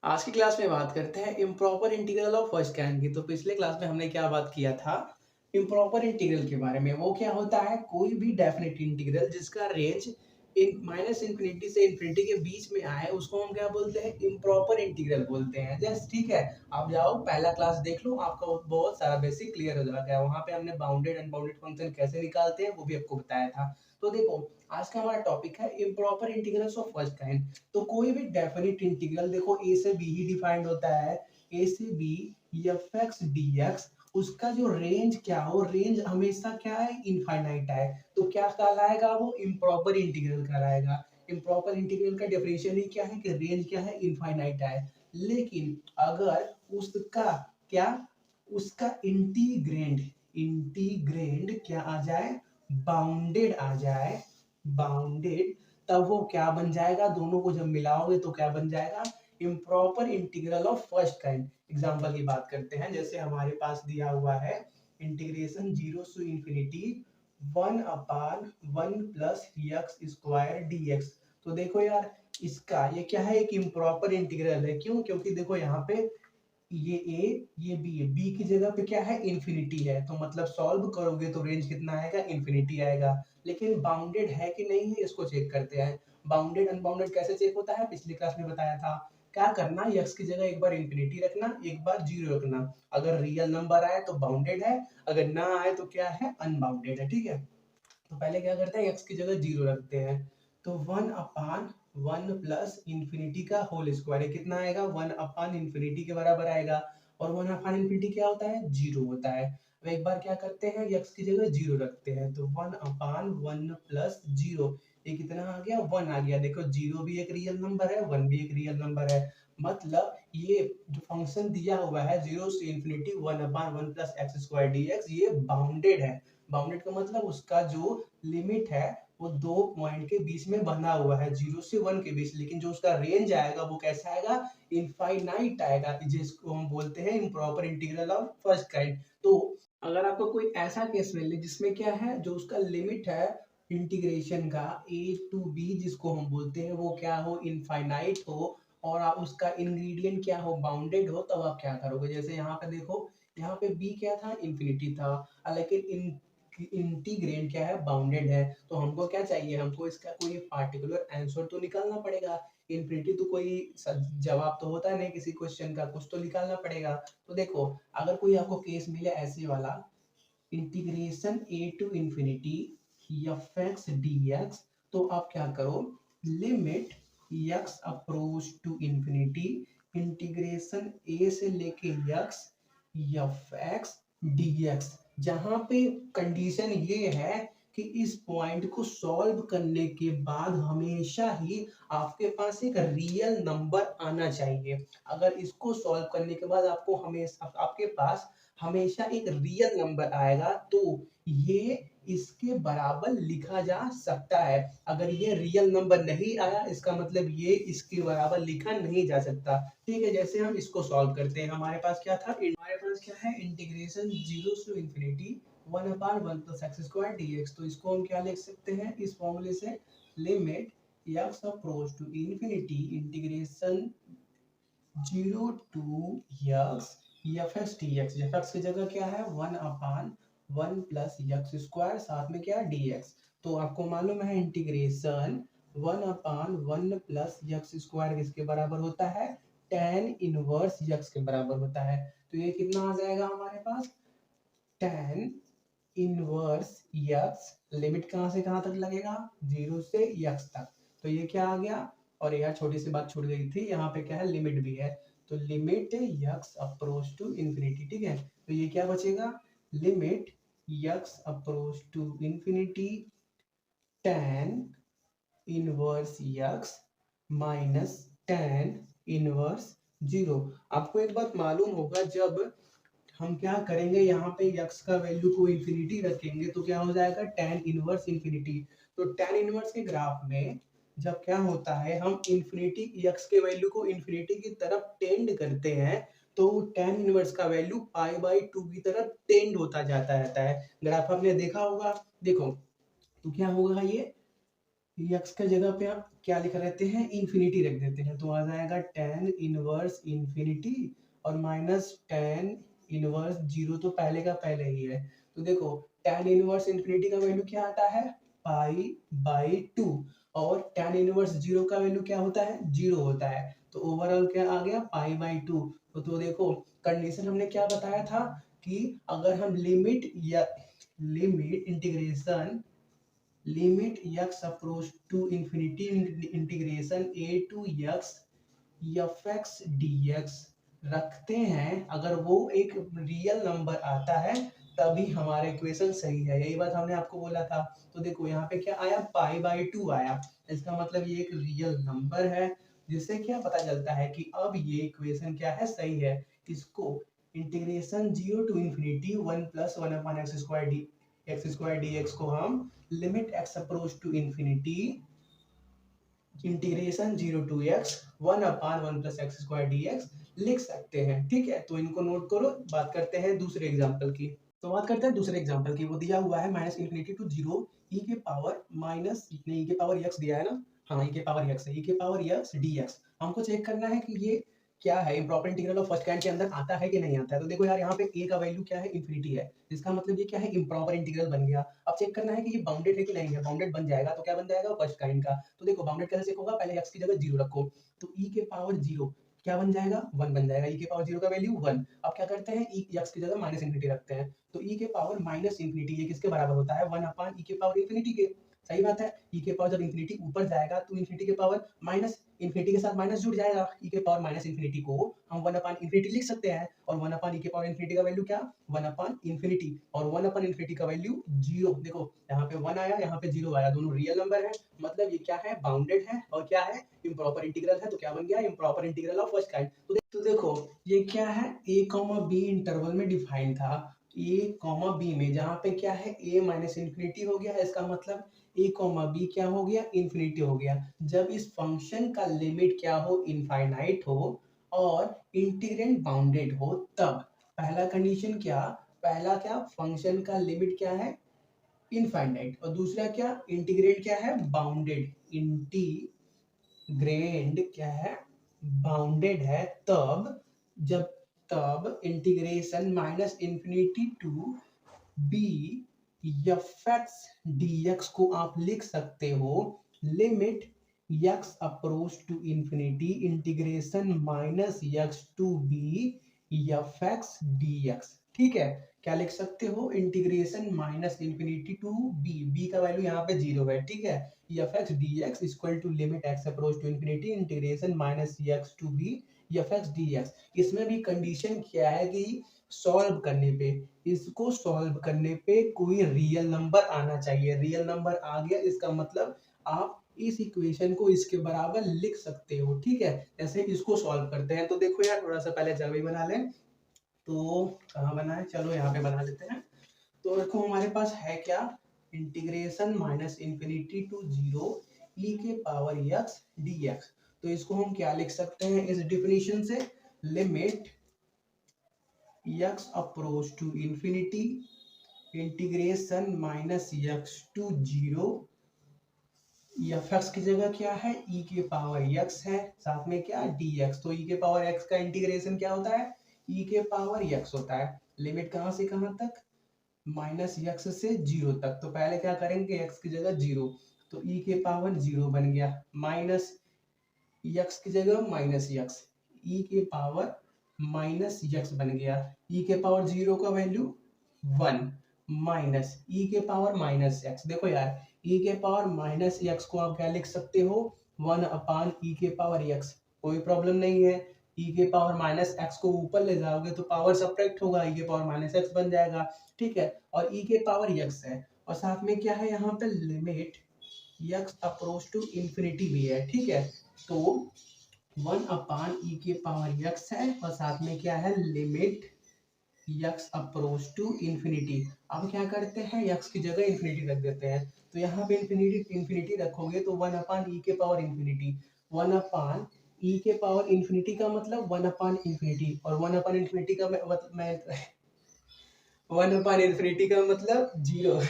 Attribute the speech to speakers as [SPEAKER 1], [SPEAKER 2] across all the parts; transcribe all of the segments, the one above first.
[SPEAKER 1] आज की क्लास में बात करते हैं improper integral of first kind की। तो पिछले क्लास में हमने क्या बात किया था इम्प्रॉपर इंटीग्रल के बारे में। वो क्या होता है, कोई भी डेफिनेट इंटीग्रल जिसका रेंज इन माइनस इन्फिनिटी से इन्फिनिटी के बीच में आए उसको हम क्या बोलते हैं, इम्प्रॉपर इंटीग्रल बोलते हैं। जस्ट ठीक है, आप जाओ पहला क्लास देख लो, आपका बहुत सारा बेसिक क्लियर हो जाएगा। वहां पे हमने बाउंडेड अनबाउंडेड फंक्शन कैसे निकालते हैं वो भी आपको बताया था। तो देखो, आज का हमारा टॉपिक है improper integrals of first kind. तो कोई भी डेफिनेट इंटीग्रल, देखो ए से बी ही डिफाइंड होता है, ए से B F x D X, उसका जो रेंज क्या हो, रेंज हमेशा क्या है, इनफाइनाइट है। तो क्या कहलाएगा, वो इम्प्रॉपर इंटीग्रल कहलाएगा। इम्प्रॉपर इंटीग्रल का डेफिनेशन ही क्या है कि रेंज क्या है, इनफाइनाइट है। लेकिन अगर उसका क्या, उसका इंटीग्रेंड इंटीग्रेंड क्या आ जाए, बाउंडेड आ जाए, बाउंडेड, तब वो क्या बन जाएगा, दोनों को जब मिलाओगे तो क्या बन जाएगा, improper integral of first kind. Example की बात करते हैं, जैसे हमारे पास दिया हुआ है integration zero to infinity 1/1 plus X square dx। तो देखो यार, इसका ये क्या है, एक इम्प्रॉपर इंटीग्रल है। क्यों? क्योंकि देखो यहाँ पे ये ए ये बी है, बी की जगह पे क्या है, इन्फिनिटी है। तो मतलब सॉल्व करोगे तो रेंज कितना आएगा, इन्फिनिटी आएगा। लेकिन बाउंडेड है कि नहीं है, इसको चेक करते हैं। बाउंडेड अनबाउंडेड कैसे चेक होता है, पिछली क्लास में बताया था। क्या करना, एक्स की जगह एक बार इन्फिनिटी रखना, एक बार जीरो रखना। अगर रियल नंबर आए तो बाउंडेड है, अगर ना आए तो क्या है, अनबाउंडेड है। ठीक है, तो पहले क्या करते हैं, एक्स की जगह जीरो रखते हैं। तो 1/1 प्लस इंफिनिटी का होल स्क्वायर कितना आएगा, 1/, इंफिनिटी के बराबर आएगा। और 1/, इंफिनिटी क्या होता है, जीरो होता है। अब एक बार क्या करते हैं, एक्स की जगह जीरो रखते हैं। तो 1/1 प्लस जीरो, ये कितना आ गया, 1 आ गया। देखो, जीरो भी एक रियल नंबर है, 1 भी एक रियल नंबर है। मतलब ये जो फंक्शन दिया हुआ है जीरो से infinity 1/1 plus X square dx, ये बाउंडेड है। बाउंडेड का मतलब उसका जो लिमिट है वो दो पॉइंट के बीच में बना हुआ है, जीरो से वन के बीच। लेकिन जो उसका रेंज आएगा वो कैसा आएगा, इनफाइनाइट आएगा, जिसको हम बोलते हैं improper integral of first kind. तो अगर आपको कोई ऐसा केस मिले जिसमें क्या है, जो उसका लिमिट है इंटीग्रेशन का ए टू बी, जिसको हम बोलते हैं, वो क्या हो, इनफाइनाइट हो, और आप उसका इंग्रेडिएंट क्या हो, बाउंडेड हो, तब आप क्या करोगे। जैसे यहाँ पे देखो, यहाँ पे बी क्या था, इन्फिनिटी था, लेकिन इंटीग्रेंड क्या है, बाउंडेड है। तो हमको क्या चाहिए, हमको इसका कोई पार्टिकुलर आंसर तो निकालना पड़ेगा। इन्फिनिटी तो कोई जवाब तो होता है नहीं किसी क्वेश्चन का, कुछ तो निकालना पड़ेगा। तो देखो, अगर कोई आपको केस मिले ऐसे वाला, integration a to infinity f x D x, तो आप क्या करो, limit x approach to infinity integration a से लेके x F x D x. जहां पे कंडीशन ये है कि इस पॉइंट को सॉल्व करने के बाद हमेशा ही आपके पास एक रियल नंबर आना चाहिए। अगर इसको सॉल्व करने के बाद आपको हमेशा आपके पास हमेशा एक रियल नंबर आएगा, तो ये इसके बराबर लिखा जा सकता है। अगर ये रियल नंबर नहीं आया, इसका मतलब ये इसके बराबर लिखा नहीं जा सकता। ठीक है, जैसे हम इसको सॉल्व करते हैं, हमारे पास क्या था, हमारे पास क्या है, integration zero to infinity 1/1 plus X square dx। तो इसको हम क्या लिख सकते हैं, इस फॉर्मूले से, limit x approach to infinity integration zero to X F x D X. F X की जगह क्या है, 1/1 प्लस एक्स स्क्वायर, साथ में क्या, dx। तो आपको मालूम है इंटीग्रेशन 1/1 प्लस एक्स स्क्वायर किसके बराबर होता है, tan इनवर्स एक्स के बराबर होता है। तो ये कितना आ जाएगा हमारे पास, tan इनवर्स एक्स, लिमिट कहाँ से कहाँ तक लगेगा, जीरो से एक्स तक। तो ये क्या आ गया, और यार छोटी सी बात छूट गई थी, यहाँ पे क्या है, लिमिट भी है। तो limit x approach to infinity, ठीक है। तो ये क्या बचेगा, limit x approach to infinity tan inverse X minus tan inverse zero. आपको एक बात मालूम होगा, जब हम क्या करेंगे, यहाँ पे x का वैल्यू को इंफिनिटी रखेंगे तो क्या हो जाएगा, tan इनवर्स इंफिनिटी। तो tan इनवर्स के ग्राफ में जब क्या होता है, हम इंफिनिटी x के वैल्यू को इंफिनिटी की तरफ टेंड करते हैं, तो tan इनवर्स का वैल्यू π/2 की तरफ टेंड होता जाता रहता है। ग्राफ आपने देखा होगा, देखो, तो क्या होगा, ये यक्स का जगह पे आप क्या लिख देते हैं, इन्फिनिटी रख देते हैं, तो आ जाएगा tan इनवर्स इन्फिनिटी और माइनस tan इनवर्स जीरो, तो पहले का पहले ही है। तो देखो tan इनवर्स इन्फिनिटी का वैल्यू क्या आता है, पाई/2, और tan इनवर्स जीरो का वैल्यू क्या होता है, जीरो होता है। तो ओवरऑल क्या आ गया, पाई/2। तो देखो कंडीशन हमने क्या बताया था कि अगर हम limit x approach to infinity integration a to x fx dx रखते हैं, अगर वो एक रियल नंबर आता है तभी हमारा इक्वेशन सही है। यही बात हमने आपको बोला था। तो देखो यहाँ पे क्या आया, पाई/2 आया, इसका मतलब ये एक रियल नंबर है, जिससे क्या पता चलता है कि अब ये इक्वेशन क्या है, सही है। इसको integration 0 to infinity 1 + 1/x² dx को हम limit x approach to infinity integration 0 to x 1/1 + x² dx लिख सकते हैं। ठीक है, तो इनको नोट करो। बात करते हैं दूसरे एग्जांपल की। तो बात करते हैं दूसरे एग्जांपल की। वो दिया हुआ है -∞ टू 0 e के पावर माइनस e के पावर x दिया है ना, हाँ e के पावर x है, e के पावर x dx। हमको चेक करना है कि ये क्या है, improper integral of first kind के अंदर आता है कि नहीं आता है। तो देखो यार यहाँ पे a का वैल्यू क्या है, इन्फिनिटी है, इसका मतलब ये क्या है, इम्प्रॉपर इंटीग्रल बन गया। अब चेक करना है कि ये बाउंडेड है कि नहीं है। बाउंडेड बन जाएगा तो क्या बन जाएगा, फर्स्ट काइंड का। तो देखो बाउंडेड कैसे चेक होगा, पहले x की जगह 0 रखो, तो e के पावर 0 क्या बन जाएगा, 1 बन जाएगा। e के पावर 0 का वैल्यू 1। अब क्या करते हैं, x की जगह माइनस इन्फिनिटी रखते हैं, तो e के पावर माइनस इन्फिनिटी ये किसके बराबर होता है, 1/e के पावर इन्फिनिटी के। सही बात है, e के पावर जब इन्फिनिटी ऊपर जाएगा तो इन्फिनिटी के पावर माइनस इन्फिनिटी के साथ माइनस जुड़ जाएगा। e के पावर माइनस इन्फिनिटी को हम 1/इन्फिनिटी लिख सकते हैं, और 1/e के पावर इन्फिनिटी का वैल्यू क्या, 1/इन्फिनिटी, और 1/इन्फिनिटी का वैल्यू 0। देखो यहाँ पे 1 आया, यहाँ पे 0 आया, दोनों रियल नंबर है, मतलब ये क्या है, बाउंडेड है, और क्या है, इम्प्रॉपर इंटीग्रल है। तो क्या बन गया, improper integral of first kind. तो देखो ये क्या है, a, b इंटरवल में डिफाइन था, a, b में, जहाँ पे क्या है, a माइनस इन्फिनिटी हो गया, इसका मतलब a, b क्या हो गया, इन्फिनिटी हो गया। जब इस फंक्शन का लिमिट क्या हो, इनफाइनाइट हो और इंटीग्रेंड बाउंडेड हो, तब पहला कंडीशन क्या, पहला क्या, फंक्शन का लिमिट क्या है, इनफाइनाइट, और दूसरा क्या, इंटीग्रेंड क्या है, बाउंडेड। इंटीग्रेंड क्या है, बाउंडेड है, जब तब integration minus infinity to B fx dx को आप लिख सकते हो limit x approach to infinity integration minus x to B fx dx। ठीक है, क्या लिख सकते हो, integration minus infinity to B का वैल्यू यहाँ पे 0 है। ठीक है, fx dx equal to limit x approach to infinity integration minus x to B fx dx। इसमें भी कंडीशन क्या है कि सॉल्व करने पे, इसको सॉल्व करने पे कोई रियल नंबर आना चाहिए। रियल नंबर आ गया, इसका मतलब आप इस इक्वेशन को इसके बराबर लिख सकते हो। ठीक है, जैसे इसको सॉल्व करते हैं, तो देखो यार थोड़ा सा पहले जल्दी बना लें। तो कहाँ बना है, चलो यहाँ पे बना लेते हैं। तो देखो हमारे पास है क्या, integration minus infinity to 0 e के पावर x dx। तो इसको हम क्या लिख सकते हैं, इस डिफिनीशन से, limit x approach to infinity integration minus x to 0 fx की जगह क्या है, e के पावर x है, साथ में क्या, dx। तो e के पावर x का इंटीग्रेशन क्या होता है, e के पावर x होता है। लिमिट कहाँ से कहाँ तक, माइनस x से 0 तक। तो पहले क्या करेंगे, x की जगह 0, तो e के पावर 0 बन गया, माइनस x की जगह माइनस x, e के पावर माइनस x बन गया, e के पावर 0 का वैल्यू 1 माइनस e के पावर माइनस x। देखो यार e के पावर माइनस x को आप क्या लिख सकते हो, 1/e के पावर x, कोई प्रॉब्लम नहीं है। e के पावर माइनस x को ऊपर ले जाओगे तो पावर सब्ट्रैक्ट होगा, e के पावर माइनस x बन जाएगा। ठीक है, और e के पावर x है, और साथ में क्या है, यहाँ पे limit x approach to infinity भी है। ठीक है, तो 1/e के पावर x है, और साथ में क्या है, limit x approach to infinity. अब क्या करते हैं, x की जगह इंफिनिटी रख देते हैं, तो यहाँ पे इंफिनिटी रखोगे तो 1/e के पावर इंफिनिटी, 1/e के पावर इंफिनिटी का मतलब 1/इंफिनिटी, और 1/इंफिनिटी का मैं 1/इंफिनिटी का मतलब 0।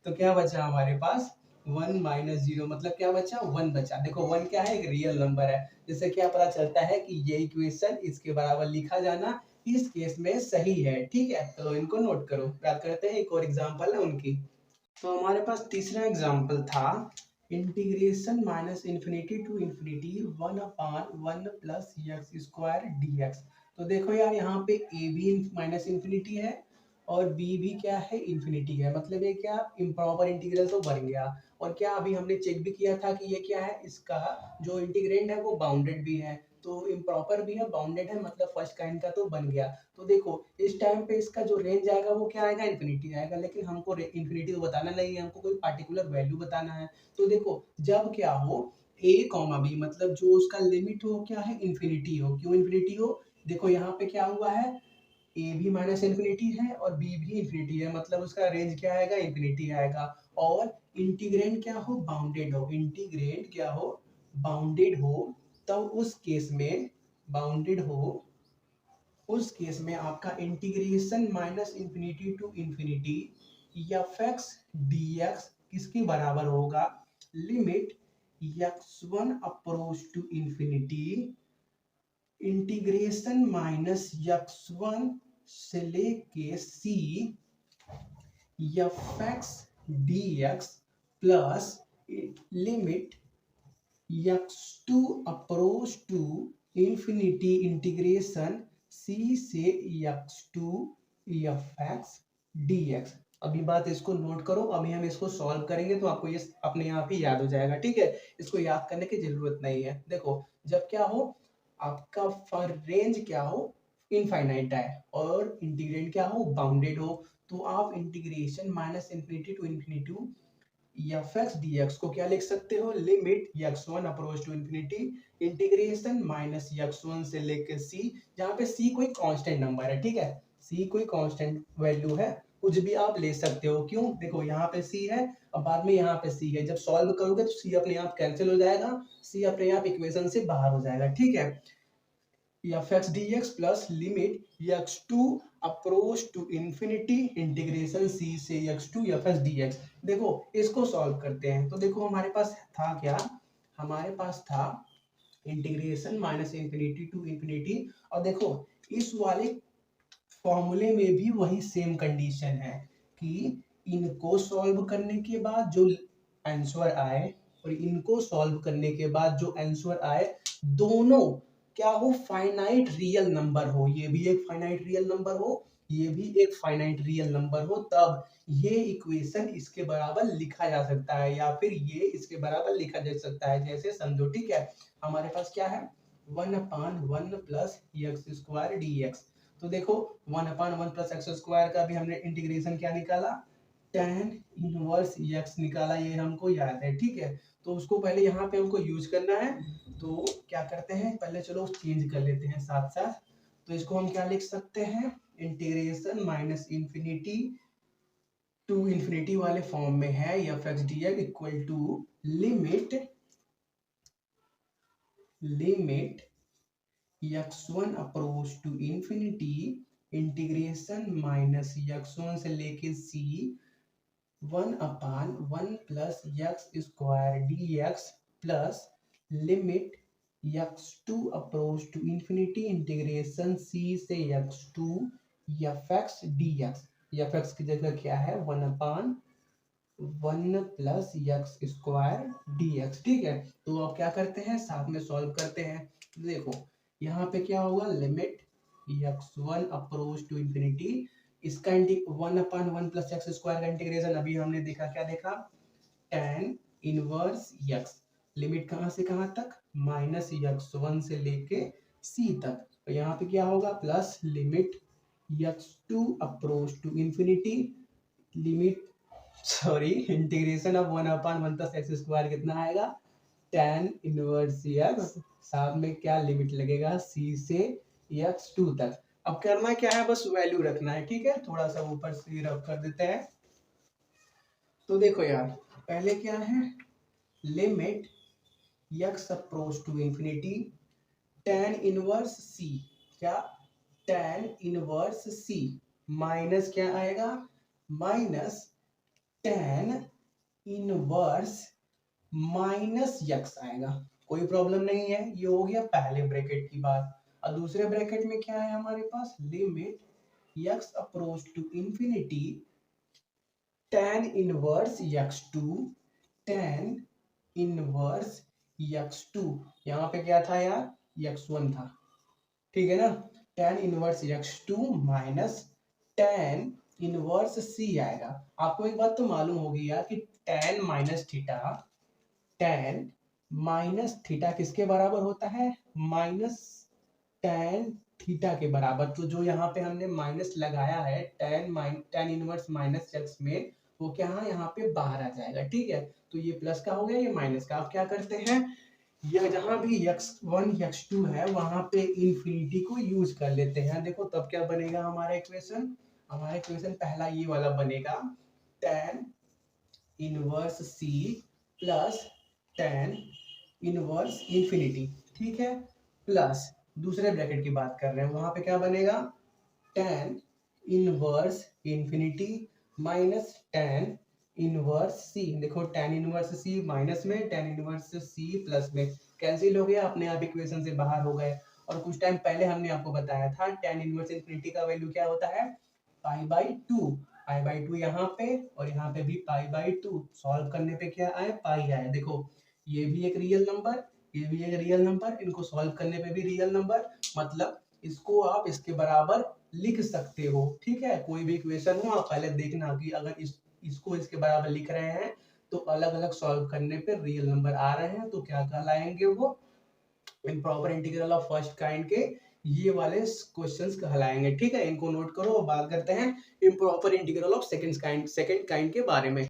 [SPEAKER 1] तो क्या बचा हमारे पास, 1 माइनस 0 मतलब क्या बचा, 1 बचा। देखो 1 क्या है, एक रियल नंबर है, जिससे क्या पता चलता है कि ये इक्वेशन इसके बराबर लिखा जाना इस केस में सही है। ठीक है, तो इनको नोट करो। बात करते हैं एक और एग्जांपल है उनकी। तो हमारे पास तीसरा एग्जांपल था integration minus infinity to infinity 1 upon 1 plus X square dx। तो देखो यार, यहाँ पे a भी माइनस इन्फिनिटी है और b भी क्या है, इन्फिनिटी है। मतलब ये क्या, इम्प्रॉपर इंटीग्रल तो बन गया। और क्या अभी हमने चेक भी किया था कि ये क्या है, इसका जो इंटीग्रेंड है वो बाउंडेड भी है। तो इम्प्रॉपर भी है, बाउंडेड है, मतलब फर्स्ट काइंड का तो बन गया। तो देखो इस टाइम पे इसका जो रेंज आएगा वो क्या आएगा, इन्फिनिटी आएगा। लेकिन हमको इन्फिनिटी तो बताना नहीं है, हमको कोई पार्टिकुलर वैल्यू बताना है। तो देखो जब क्या हो a कॉमा b, मतलब जो उसका लिमिट हो क्या है, इन्फिनिटी हो। क्यों इन्फिनिटी हो, देखो यहाँ पे क्या हुआ है, a भी माइनस इन्फिनिटी है और b भी इन्फिनिटी है, मतलब उसका रेंज क्या आएगा, इन्फिनिटी आएगा। और इंटीग्रेंड क्या हो, बाउंडेड हो। इंटीग्रेंड क्या हो, बाउंडेड हो। तब उस केस में, बाउंडेड हो उस केस में आपका integration minus infinity to infinity F x D X किसके बराबर होगा, limit x1 approach to infinity integration minus x1 से लेके c F x D X plus limit x2 approach to infinity integration c से x2 fx dx। अभी बात इसको note करो, अभी हम इसको सॉल्व करेंगे तो आपको ये अपने आप ही याद हो जाएगा। ठीक है, इसको याद करने की जरूरत नहीं है। देखो जब क्या हो, आपका रेंज क्या हो, इनफाइनाइट है और इंटीग्रेंड क्या हो, बाउंडेड हो। तो आप integration minus infinity to infinity F x D X को क्या लिख सकते हो, limit x1 approach to infinity integration minus x1 से लेकर c, जहाँ पे c कोई कांस्टेंट नंबर है। ठीक है, c कोई कांस्टेंट वैल्यू है, कुछ भी आप ले सकते हो। क्यों, देखो यहाँ पे c है और बाद में यहाँ पे c है, जब सॉल्व करोगे तो c अपने आप कैंसिल हो जाएगा, c अपने आप इक्वेशन से बाहर हो जाएगा। ठीक है, F x D X plus limit x2 approach to infinity integration c से x2 F x D x. देखो इसको सॉल्व करते हैं। तो देखो हमारे पास था क्या, हमारे पास था integration minus infinity to infinity. और देखो इस वाले फॉर्मूले में भी वही सेम कंडीशन है कि इनको सॉल्व करने के बाद जो आंसर आए और इनको सॉल्व करने के बाद जो आंसर आए, दोनों क्या हो, फाइनाइट रियल नंबर हो। ये भी एक फाइनाइट रियल नंबर हो, ये भी एक फाइनाइट रियल नंबर हो, तब ये इक्वेशन इसके बराबर लिखा जा सकता है या फिर ये इसके बराबर लिखा जा सकता है। जैसे समझो, ठीक है, हमारे पास क्या है, 1/1 plus X square D x. तो देखो 1/1 प्लस एक्स स्क्वायर का भी हमने इंटीग्रेशन क्या निकाला, tan इनवर्स x निकाला, ये हमको याद है। ठीक है, तो उसको पहले यहाँ पे हमको यूज करना है। तो क्या करते हैं, पहले चलो चेंज कर लेते हैं साथ साथ। तो इसको हम क्या लिख सकते हैं, integration minus infinity to infinity वाले फॉर्म में है F x D X equal to limit x1 approach to infinity integration minus x1 से लेके c 1/1 plus X square D X plus limit x2 approach to infinity integration c से x2 F x D X. F X की जगह क्या है, 1/1 plus X square D X. ठीक है, तो अब क्या करते हैं, साथ में सॉल्व करते हैं। देखो यहाँ पे क्या होगा, limit x1 approach to infinity, इसका 1/1 प्लस एक्स स्क्वायर का इंटीग्रेशन अभी हमने देखा, क्या देखा, tan इनवर्स x। लिमिट कहाँ से कहाँ तक, माइनस x1 से लेके c तक। तो यहाँ पे क्या होगा, plus limit x2 approach to infinity, limit sorry integration of 1/1 plus X square कितना आएगा, tan इनवर्स x, साथ में क्या लिमिट लगेगा c से x2 तक। अब करना क्या है, बस वैल्यू रखना है। ठीक है, थोड़ा सा ऊपर से रख कर देते हैं। तो देखो यार, पहले क्या है, limit x approach to infinity tan inverse c, क्या, tan इनवर्स c माइनस क्या आएगा, minus tan inverse minus X आएगा, कोई प्रॉब्लम नहीं है। ये हो गया पहले ब्रैकेट की बात। और दूसरे ब्रैकेट में क्या है हमारे पास, limit x approach to infinity tan inverse x2 tan inverse x2, यहाँ पे क्या था यार, x1 था, ठीक है ना। tan inverse x2 minus tan inverse c आएगा। आपको एक बात तो मालूम होगी यार कि tan minus theta, tan minus theta किसके बराबर होता है, माइनस tan थीटा के बराबर। तो जो यहाँ पे हमने माइनस लगाया है tan इनवर्स माइनस एक्स में, वो क्या है यहाँ पे बाहर आ जाएगा, ठीक है। तो ये प्लस का हो गया, ये माइनस का। अब क्या करते हैं, ये जहां भी x1 x2 है वहां पे इंफिनिटी को यूज कर लेते हैं। देखो तब क्या बनेगा हमारा इक्वेशन, हमारा इक्वेशन पहला ये वाला बनेगा, tan inverse c plus tan inverse infinity, ठीक है, प्लस दूसरे ब्रैकेट की बात कर रहे हैं, वहां पे क्या बनेगा, tan inverse infinity minus tan inverse c। देखो tan इनवर्स c माइनस में, tan इनवर्स c प्लस में, कैंसिल हो गया, अपने आप इक्वेशन से बाहर हो गए। और कुछ टाइम पहले हमने आपको बताया था tan इनवर्स इंफिनिटी का वैल्यू क्या होता है, π/2। π/2 यहाँ पे और यहाँ पे भी π/2। सॉल्व करने पे क्या आए, पाई आए। देखो ये भी एक रियल नंबर, ये भी एक रियल नंबर, इनको सॉल्व करने पे भी रियल नंबर, मतलब इसको आप इसके बराबर लिख सकते हो, ठीक है। कोई भी इक्वेशन हो आप पहले देखना कि अगर इसको इसके बराबर लिख रहे हैं तो अलग अलग सॉल्व करने पे रियल नंबर आ रहे हैं तो क्या कहलाएंगे, वो improper integral of first kind के ये वाले क्वेश्चंस कहलाएंगे, ठीक है। इनको नोट करो और बात करते हैं improper integral of second kind के बारे में।